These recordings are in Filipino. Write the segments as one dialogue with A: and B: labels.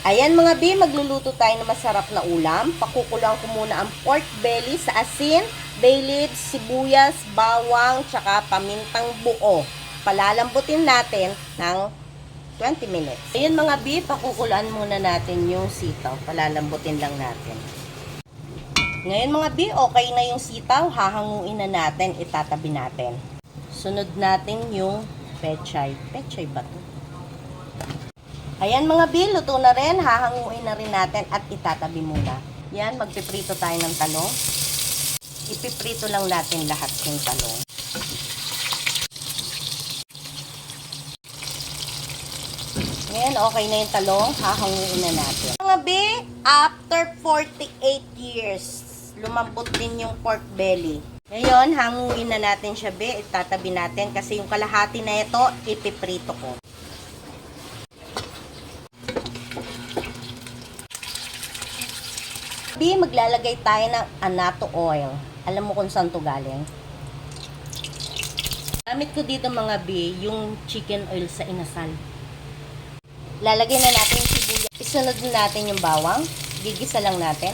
A: Ayan mga B, magluluto tayo ng masarap na ulam. Pakukulang ko muna ang pork belly sa asin, bay leaves, sibuyas, bawang, tsaka pamintang buo. Palalambutin natin ng 20 minutes. Ayan mga B, pakukulaan muna natin yung sitaw. Palalambutin lang natin. Ngayon mga B, okay na yung sitaw. Hahanguin na natin, itatabi natin. Sunod natin yung pechay. Pechay ba to? Ayan mga B, luto na rin. Hahanguin na rin natin at itatabi muna. Yan, magpiprito tayo ng talong. Ipiprito lang natin lahat ng talong. Ngayon, okay na yung talong. Hahanguin na natin. Mga B, after 48 years, lumambot din yung pork belly. Ngayon, hanguin na natin siya B. Itatabi natin kasi yung kalahati na ito, ipiprito ko. B, maglalagay tayo ng annatto oil. Alam mo kung saan to galing? Gamit ko dito mga B, yung chicken oil sa inasal. Lalagay na natin yung sibuyas. Isunod na natin yung bawang. Gigisa lang natin.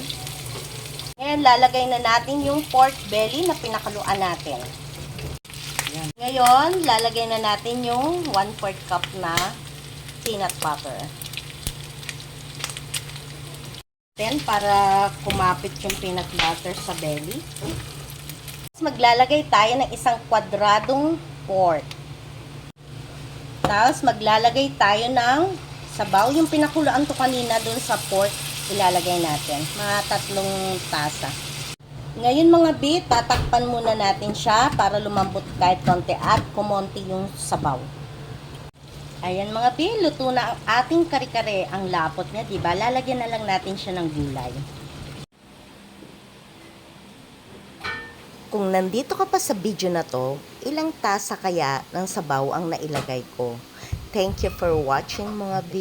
A: Ngayon, lalagay na natin yung pork belly na pinakaluan natin. Yan. Ngayon, lalagay na natin yung 1/4 cup na peanut butter. Then, para kumapit yung peanut butter sa belly. Maglalagay tayo ng isang kwadradong pork. Tapos, maglalagay tayo ng sabaw. Yung pinakuluan to kanina dun sa pork, ilalagay natin. Mga 3 tasa. Ngayon mga B, tatakpan muna natin siya para lumambot kahit konti at kumonti yung sabaw. Ayan mga B, luto na ang ating kare-kare. Ang lapot niya, diba? Lalagyan na lang natin siya ng gulay. Kung nandito ka pa sa video na to, ilang tasa kaya ng sabaw ang nailagay ko? Thank you for watching mga B.